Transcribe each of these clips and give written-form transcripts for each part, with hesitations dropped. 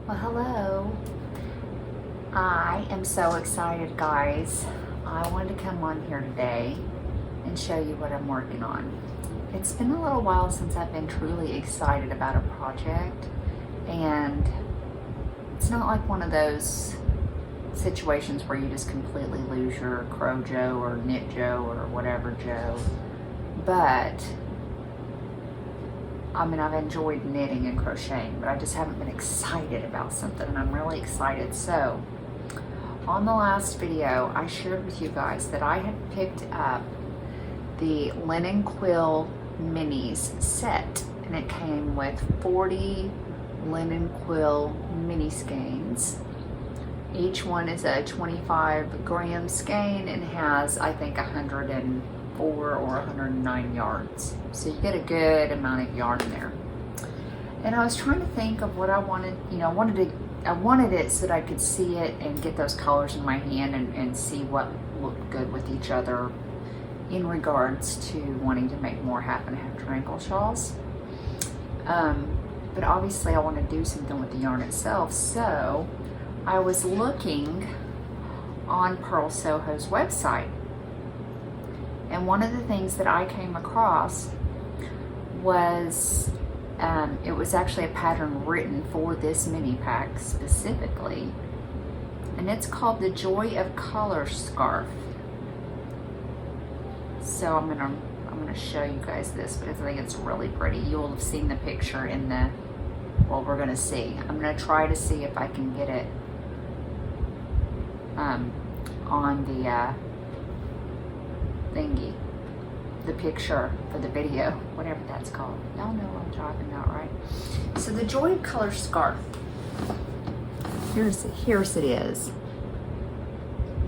Well, hello. I am so excited, guys. I wanted to come on here today and show you what I'm working on. It's been a little while since I've been truly excited about a project, and it's not like one of those situations where you just completely lose your Crow Joe or Knit Joe or whatever Joe, but I mean, I've enjoyed knitting and crocheting, but I just haven't been excited about something, and I'm really excited. So, on the last video, I shared with you guys that I had picked up the linen quill minis set, and it came with 40 linen quill mini skeins. Each one is a 25-gram skein and has, I think, 104 or 109 yards. So you get a good amount of yarn there. And I was trying to think of what I wanted. You know, I wanted it so that I could see it and get those colors in my hand and see what looked good with each other in regards to wanting to make more half and half triangle shawls. But obviously I want to do something with the yarn itself. So I was looking on Purl Soho's website, and one of the things that I came across was it was actually a pattern written for this mini pack specifically, and it's called the Joy of Color scarf. So I'm gonna show you guys this because I think it's really pretty. You'll have seen the picture in the, well, we're gonna see. I'm gonna try to see if I can get it on the thingy, the picture for the video, whatever that's called. Y'all know what I'm talking about, right? So the Joy of Color scarf, here's it is.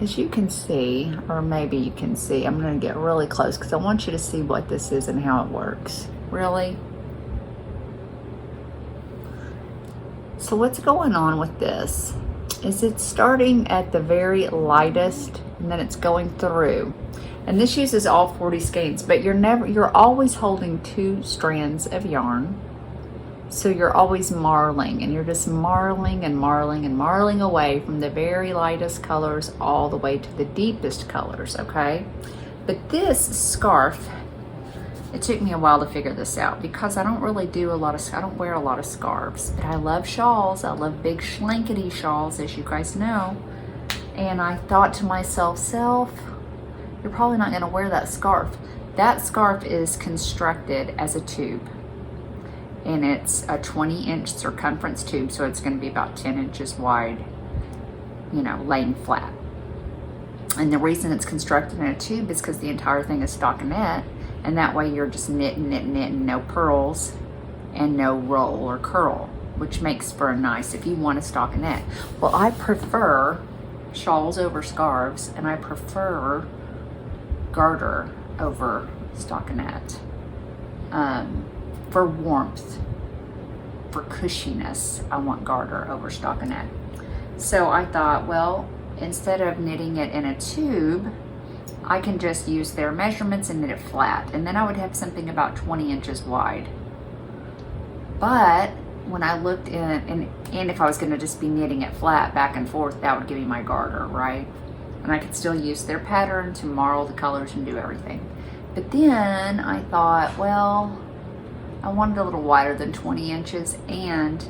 As you can see, or maybe you can see, I'm going to get really close because I want you to see what this is and how it works. Really? So what's going on with this is it's starting at the very lightest and then it's going through. And this uses all 40 skeins, but you're always holding 2 strands of yarn. So you're always marling, and you're just marling and marling and marling away from the very lightest colors all the way to the deepest colors, okay? But this scarf, it took me a while to figure this out because I don't really do I don't wear a lot of scarves, but I love shawls. I love big schlankety shawls, as you guys know. And I thought to myself, you're probably not gonna wear that scarf. That scarf is constructed as a tube, and it's a 20-inch circumference tube, so it's gonna be about 10 inches wide, you know, laying flat. And the reason it's constructed in a tube is because the entire thing is stockinette, and that way you're just knitting, no purls and no roll or curl, which makes for a nice, if you want a stockinette. Well, I prefer shawls over scarves, and I prefer garter over stockinette. For warmth, for cushiness, I want garter over stockinette. So I thought, well, instead of knitting it in a tube, I can just use their measurements and knit it flat, and then I would have something about 20 inches wide. But when I looked in, and if I was going to just be knitting it flat back and forth, that would give me my garter, right? And I could still use their pattern to marl the colors and do everything. But then I thought, well, I wanted a little wider than 20 inches, and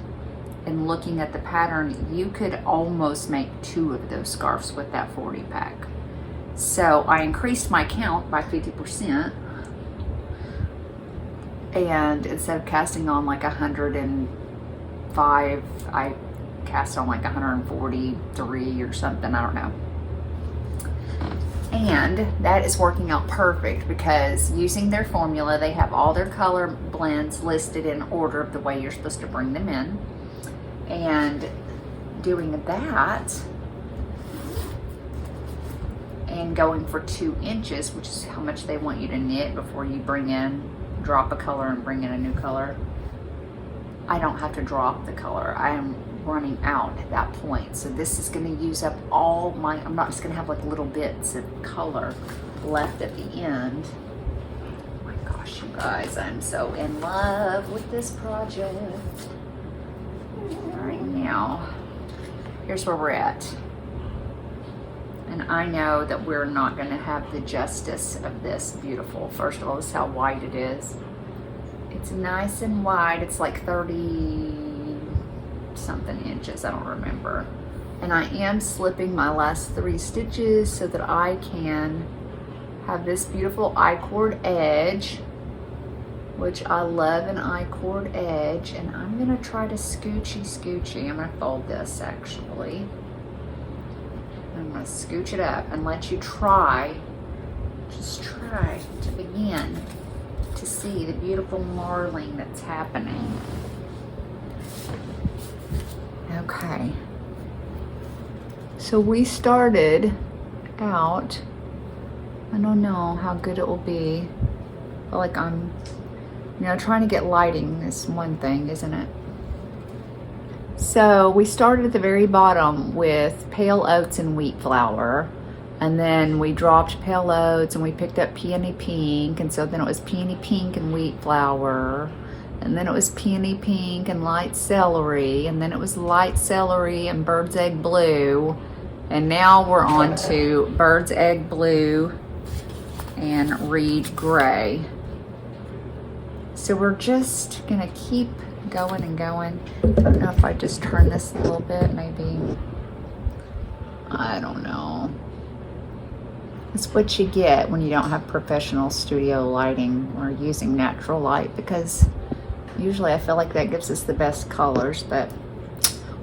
in looking at the pattern, you could almost make 2 of those scarves with that 40 pack. So I increased my count by 50%, and instead of casting on like 105, I cast on like 143 or something, I don't know. And that is working out perfect because using their formula, they have all their color blends listed in order of the way you're supposed to bring them in. And doing that and going for 2 inches, which is how much they want you to knit before you drop a color and bring in a new color. I don't have to drop the color. I am running out at that point. So this is going to use up all my, I'm not just going to have like little bits of color left at the end. Oh my gosh, you guys, I'm so in love with this project right now. now. Here's where we're at. And I know that we're not going to have the justice of this beautiful. First of all, this is how wide it is. It's nice and wide. It's like 30 something inches. I don't remember. And I am slipping my last 3 stitches so that I can have this beautiful I-cord edge, which I love an I-cord edge. And I'm going to try to scoochy. I'm going to fold this actually. I'm going to scooch it up and let you just try to begin to see the beautiful marling that's happening. Okay. So we started out, I don't know how good it will be. I feel like I'm, trying to get lighting is one thing, isn't it? So we started at the very bottom with pale oats and wheat flour, and then we dropped pale oats and we picked up peony pink, and so then it was peony pink and wheat flour, and then it was peony pink and light celery, and then it was light celery and bird's egg blue, and now we're on to bird's egg blue and reed gray. So we're just gonna keep going and going. I don't know if I just turn this a little bit, maybe. I don't know. It's what you get when you don't have professional studio lighting or using natural light, because usually I feel like that gives us the best colors, but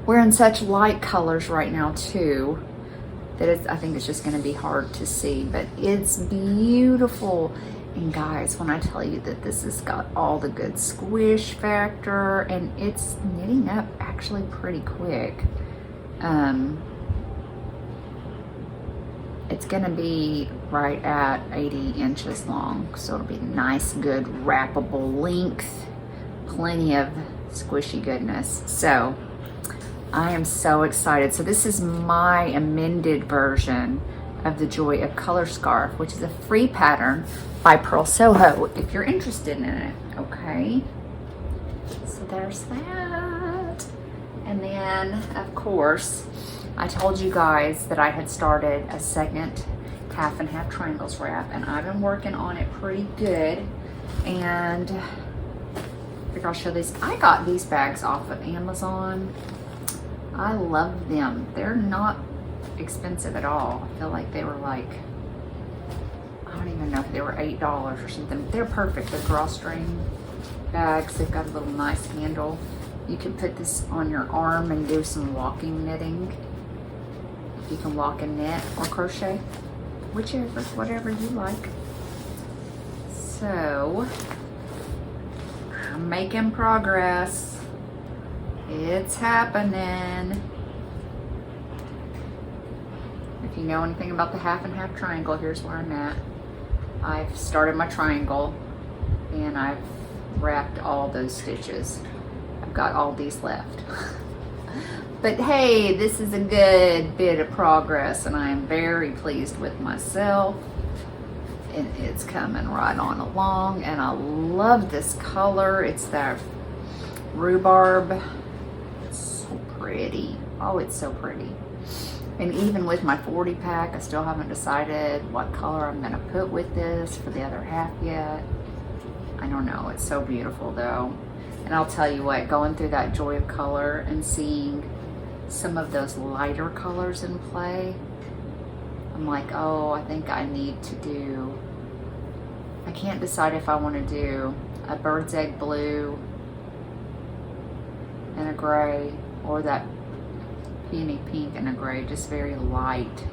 we're in such light colors right now too that I think it's just going to be hard to see, but it's beautiful. And guys, when I tell you that this has got all the good squish factor, and it's knitting up actually pretty quick. It's gonna be right at 80 inches long, so it'll be nice, good, wrappable length, plenty of squishy goodness. So I am so excited. So this is my amended version of the Joy of Color scarf, which is a free pattern by Purl Soho, if you're interested in it. Okay, so there's that. And then of course I told you guys that I had started a second half and half triangles wrap, and I've been working on it pretty good. And I think I'll show these. I got these bags off of Amazon. I love them. They're not expensive at all. I feel like they were like, I don't even know if they were $8 or something. They're perfect. They're drawstring bags. They've got a little nice handle. You can put this on your arm and do some walking knitting. You can walk and knit or crochet, whichever, whatever you like. So I'm making progress. It's happening. If you know anything about the half and half triangle, here's where I'm at. I've started my triangle and I've wrapped all those stitches. I've got all these left. But hey, this is a good bit of progress and I am very pleased with myself. And it's coming right on along, and I love this color. It's that rhubarb. It's so pretty. Oh, it's so pretty. And even with my 40 pack, I still haven't decided what color I'm gonna put with this for the other half yet. I don't know, it's so beautiful though. And I'll tell you what, going through that Joy of Color and seeing some of those lighter colors in play, I'm like, oh, I think I need to do, I can't decide if I want to do a bird's egg blue and a gray, or that peony pink and a gray, just very light,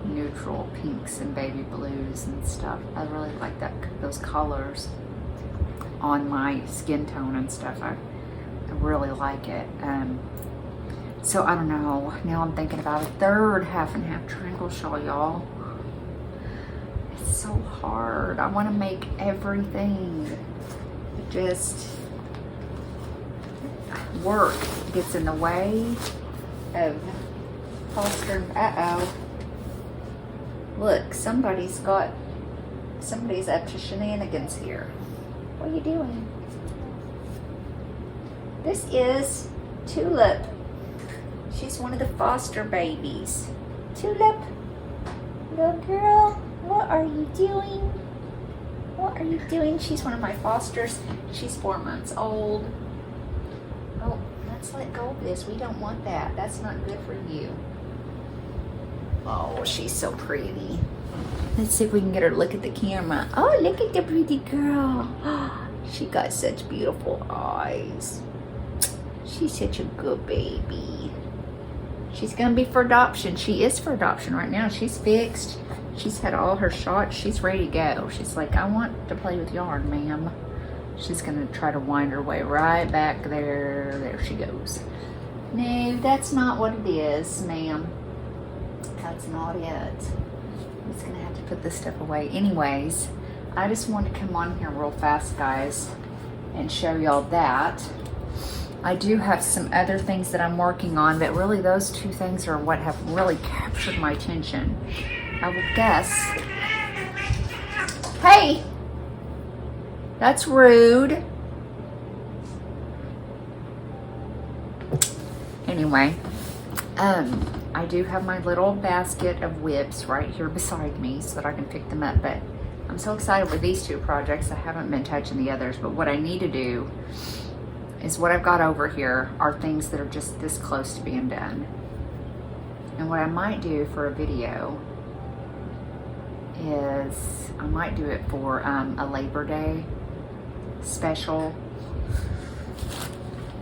neutral pinks and baby blues and stuff. I really like those colors on my skin tone and stuff. I really like it. So I don't know, now I'm thinking about a third half and half triangle shawl, y'all. It's so hard. I want to make everything. It just, work gets in the way of fostering. Uh-oh. Look, somebody's up to shenanigans here. What are you doing? This is Tulip. She's one of the foster babies. Tulip, little girl, what are you doing? What are you doing? She's one of my fosters. She's 4 months old. Oh, let's let go of this. We don't want that. That's not good for you. Oh, she's so pretty. Let's see if we can get her to look at the camera. Oh, look at the pretty girl. She got such beautiful eyes. She's such a good baby. She's gonna be for adoption. She is for adoption right now. She's fixed. She's had all her shots. She's ready to go. She's like, I want to play with yarn, ma'am. She's gonna try to wind her way right back there. There she goes. No, that's not what it is, ma'am. That's not it. I'm just gonna have to put this stuff away. Anyways, I just wanted to come on here real fast, guys, and show y'all that. I do have some other things that I'm working on, but really those two things are what have really captured my attention. I will guess. Hey! That's rude. Anyway, I do have my little basket of whips right here beside me so that I can pick them up, but I'm so excited with these two projects. I haven't been touching the others, but what I need to do is what I've got over here are things that are just this close to being done. And what I might do for a video is I might do it for a Labor Day special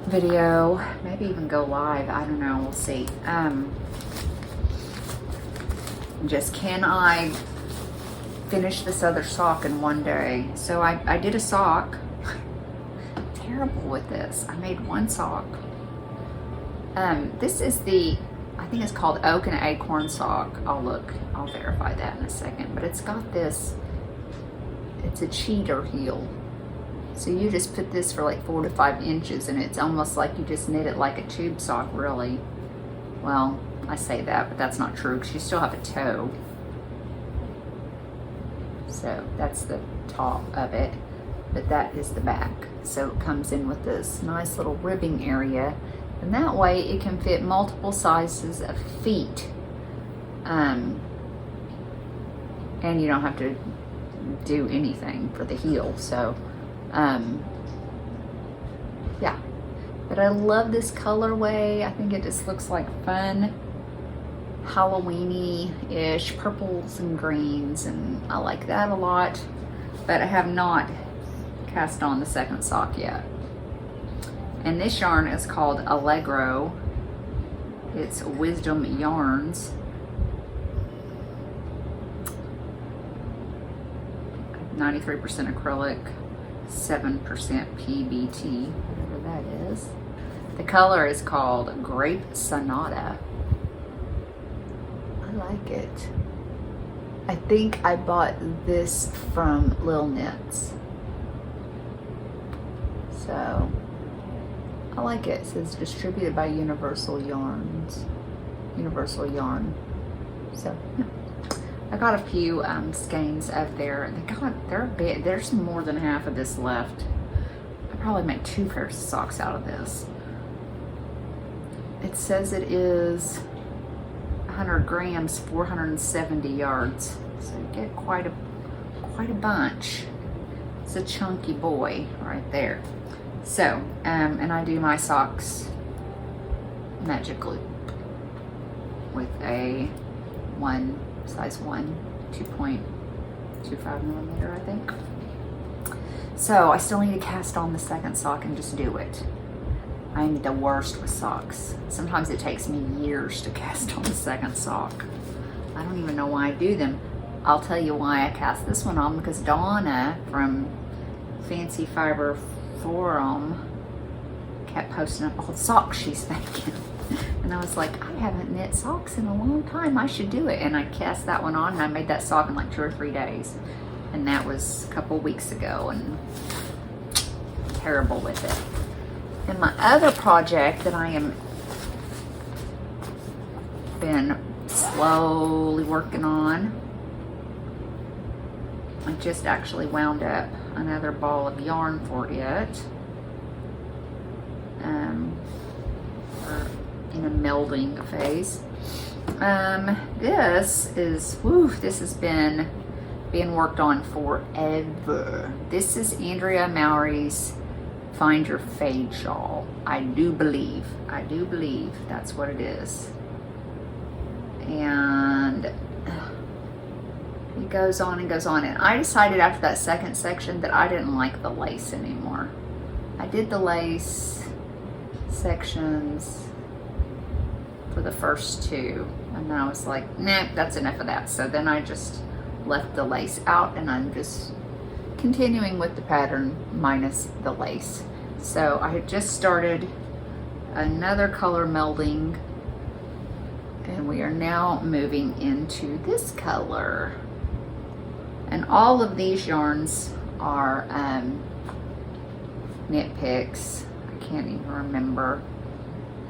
video, maybe even go live. I don't know, we'll see. Just can I finish this other sock in one day? So I did a sock. Terrible with this. I made one sock. This is the, I think it's called Oak and Acorn sock. I'll verify that in a second. But it's got this, it's a cheater heel. So you just put this for like 4 to 5 inches and it's almost like you just knit it like a tube sock, really. Well, I say that, but that's not true because you still have a toe. So that's the top of it, but that is the back. So it comes in with this nice little ribbing area, and that way it can fit multiple sizes of feet. And you don't have to do anything for the heel. So yeah, but I love this colorway. I think it just looks like fun, Halloweeny-ish, purples and greens, and I like that a lot. But I have not cast on the second sock yet. And this yarn is called Allegro. It's Wisdom Yarns. 93% acrylic, 7% PBT, whatever that is. The color is called Grape Sonata. I like it. I think I bought this from Lil Knits. So I like it. It says distributed by Universal Yarns. Universal Yarn. So yeah. I got a few skeins up there. They're big. There's more than half of this left. I probably make 2 pairs of socks out of this. It says it is 100 grams, 470 yards. So you get quite a bunch. It's a chunky boy right there. So, and I do my socks magic loop with a size 1, 2.25 millimeter, I think. So I still need to cast on the second sock and just do it. I'm the worst with socks. Sometimes it takes me years to cast on the second sock. I don't even know why I do them. I'll tell you why I cast this one on, because Donna from Fancy Fiber Forum kept posting up all the socks she's making. And I was like, I haven't knit socks in a long time. I should do it. And I cast that one on and I made that sock in like 2 or 3 days. And that was a couple weeks ago, and I'm terrible with it. And my other project that I am been slowly working on, I just actually wound up another ball of yarn for it. in a melding phase. This is, whew, this has been being worked on forever. This is Andrea Mowry's Find Your Fade shawl. I do believe that's what it is. And it goes on and goes on. And I decided after that second section that I didn't like the lace anymore. I did the lace sections for the first two, and then I was like, nah, that's enough of that. So then I just left the lace out, and I'm just continuing with the pattern minus the lace. So I had just started another color melding, and we are now moving into this color. And all of these yarns are knit picks. I can't even remember.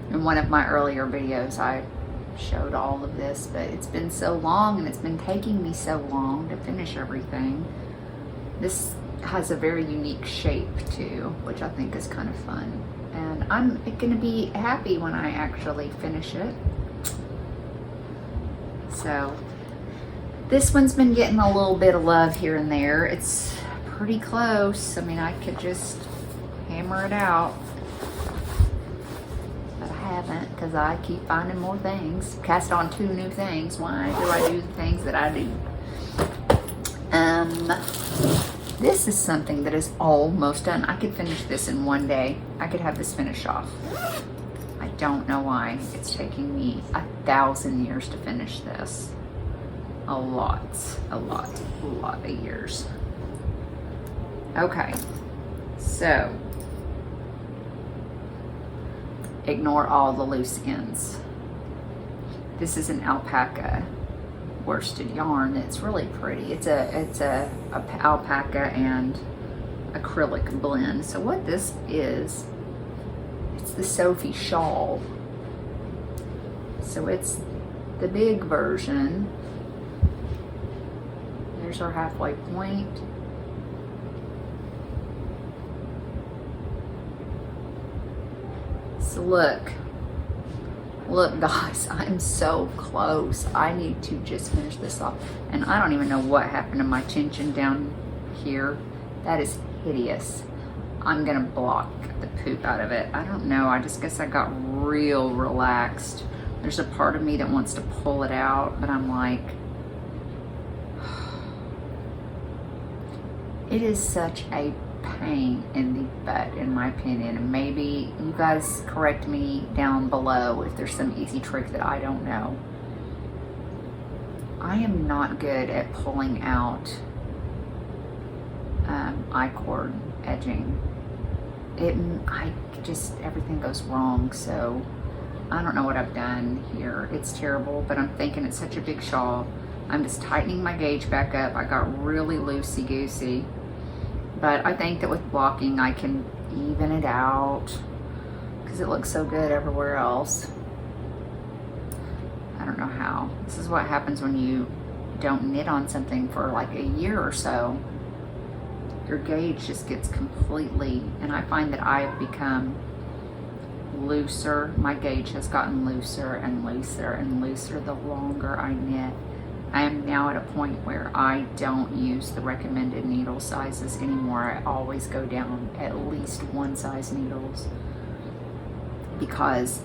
In one of my earlier videos I showed all of this, but it's been so long and it's been taking me so long to finish everything. This has a very unique shape too, which I think is kind of fun. And I'm gonna be happy when I actually finish it. So this one's been getting a little bit of love here and there. It's pretty close. I mean, I could just hammer it out. Because I keep finding more things. Cast on 2 new things. Why do I do the things that I do? This is something that is almost done. I could finish this in one day. I could have this finished off. I don't know why it's taking me 1,000 years to finish this. A lot of years. Okay, so ignore all the loose ends. This is an alpaca worsted yarn. It's really pretty. It's a alpaca and acrylic blend. So what this is, it's the Sophie shawl. So it's the big version. There's our halfway point. So look guys, I'm so close. I need to just finish this off. And I don't even know what happened to my tension down here. That is hideous. I'm gonna block the poop out of it. I don't know, I just guess I got real relaxed. There's a part of me that wants to pull it out, but I'm like, it is such a pain in the butt, in my opinion. And maybe you guys correct me down below if there's some easy trick that I don't know. I am not good at pulling out I-cord edging. Everything goes wrong, so I don't know what I've done here. It's terrible, but I'm thinking it's such a big shawl. I'm just tightening my gauge back up. I got really loosey-goosey. But I think that with blocking, I can even it out because it looks so good everywhere else. I don't know how. This is what happens when you don't knit on something for like a year or so. Your gauge just gets completely, and I find that I've become looser. My gauge has gotten looser and looser and looser the longer I knit. I am now at a point where I don't use the recommended needle sizes anymore. I always go down at least 1 size needles because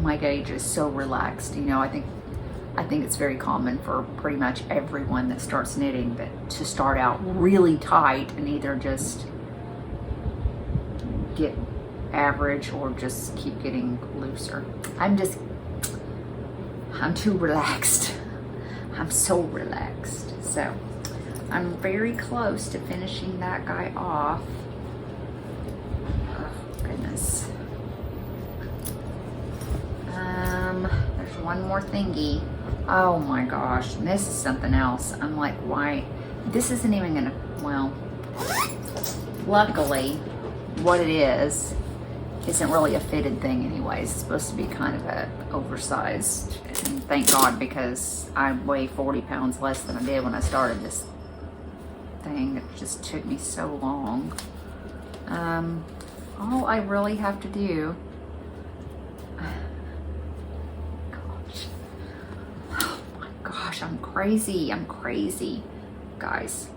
my gauge is so relaxed. You know, I think it's very common for pretty much everyone that starts knitting to start out really tight and either just get average or just keep getting looser. I'm too relaxed. I'm so relaxed. So I'm very close to finishing that guy off. Oh goodness. There's one more thingy. Oh my gosh, and this is something else. I'm like, why? This isn't even gonna, well, luckily what it is isn't really a fitted thing anyways. It's supposed to be kind of a oversized, and thank God, because I weigh 40 pounds less than I did when I started this thing. It just took me so long. All I really have to do gosh, I'm crazy. I'm crazy, guys.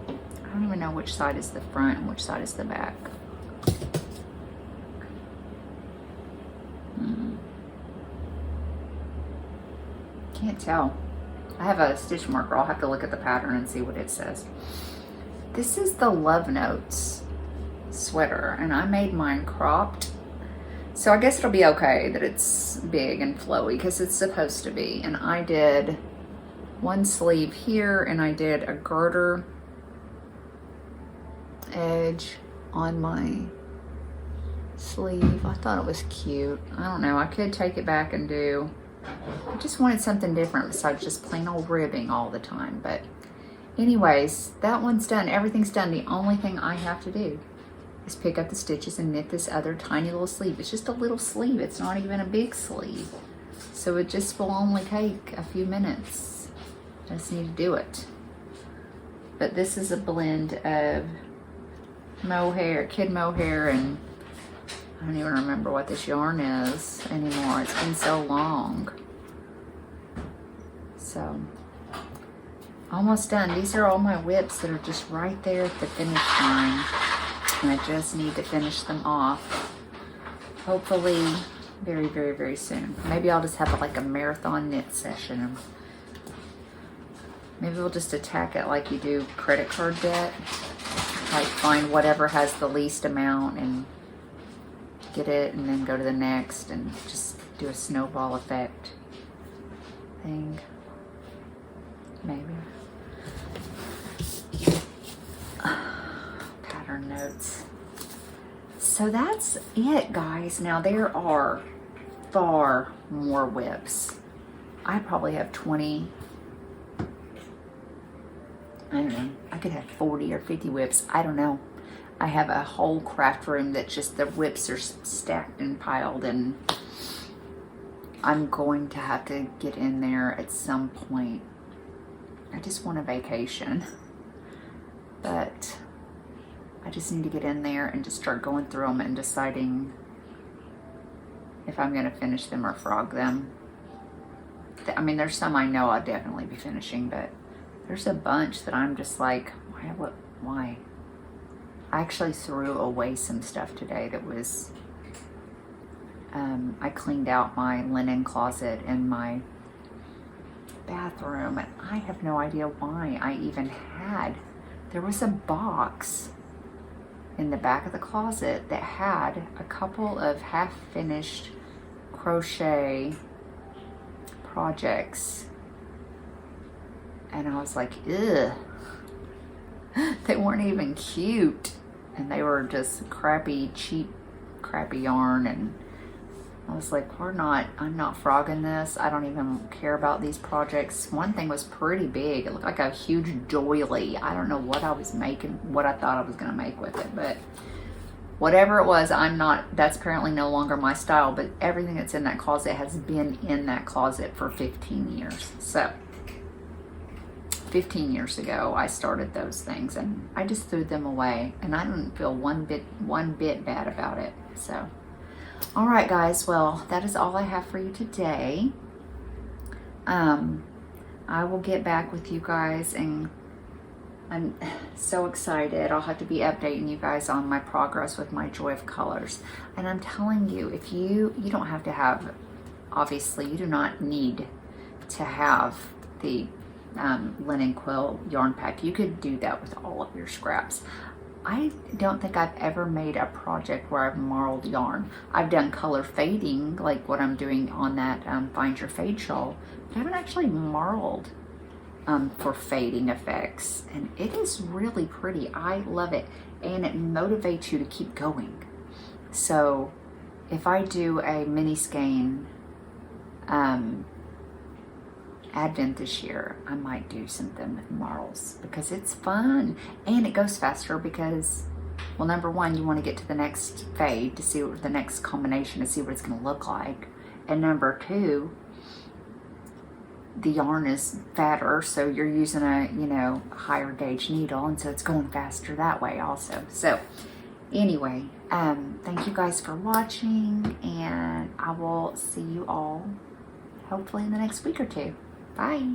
I don't even know which side is the front and which side is the back. Can't tell. I have a stitch marker. I'll have to look at the pattern and see what it says. This is the Love Notes sweater, and I made mine cropped. So I guess it'll be okay that it's big and flowy because it's supposed to be. And I did one sleeve here, and I did a garter edge on my sleeve. I thought it was cute. I don't know. I could take it back and do... I just wanted something different besides just plain old ribbing all the time. But anyways, that one's done. Everything's done. The only thing I have to do is pick up the stitches and knit this other tiny little sleeve. It's just a little sleeve. It's not even a big sleeve. So it just will only take a few minutes. I just need to do it. But this is a blend of mohair, kid mohair, and I don't even remember what this yarn is anymore. It's been so long. So, almost done. These are all my whips that are just right there at the finish line. And I just need to finish them off. Hopefully very, very, very soon. Maybe I'll just have like a marathon knit session. Maybe we'll just attack it like you do credit card debt. Like find whatever has the least amount and get it, and then go to the next and just do a snowball effect thing. Maybe. Pattern notes. So that's it, guys. Now there are far more whips. I probably have 20. I don't know. I could have 40 or 50 whips. I don't know. I have a whole craft room that just the whips are stacked and piled, and I'm going to have to get in there at some point. I just want a vacation, but I just need to get in there and just start going through them and deciding if I'm going to finish them or frog them. I mean, there's some I know I'll definitely be finishing, but there's a bunch that I'm just like, why? I actually threw away some stuff today that was, I cleaned out my linen closet in my bathroom, and I have no idea why I even had, there was a box in the back of the closet that had a couple of half-finished crochet projects, and I was like, ugh. They weren't even cute, and they were just crappy, cheap, crappy yarn, and I was like, I'm not frogging this. I don't even care about these projects. One thing was pretty big. It looked like a huge doily. I don't know what I was making, what I thought I was gonna make with it, but whatever it was, that's apparently no longer my style, but everything that's in that closet has been in that closet for 15 years. So 15 years ago, I started those things, and I just threw them away, and I didn't feel one bit bad about it. So, all right, guys. Well, that is all I have for you today. I will get back with you guys, and I'm so excited. I'll have to be updating you guys on my progress with my Joy of Colors. And I'm telling you, if you don't have to have, obviously, you do not need to have the linen quill yarn pack. You could do that with all of your scraps. I don't think I've ever made a project where I've marled yarn. I've done color fading, like what I'm doing on that Find Your Fade shawl, but I haven't actually marled for fading effects, and it is really pretty. I love it, and it motivates you to keep going. So if I do a mini skein Advent this year, I might do something with marls because it's fun, and it goes faster because, well, number one, you want to get to the next fade to see what the next combination, to see what it's going to look like, and number two, the yarn is fatter, so you're using a higher gauge needle, and so it's going faster that way also. So anyway, thank you guys for watching, and I will see you all hopefully in the next week or two. Bye.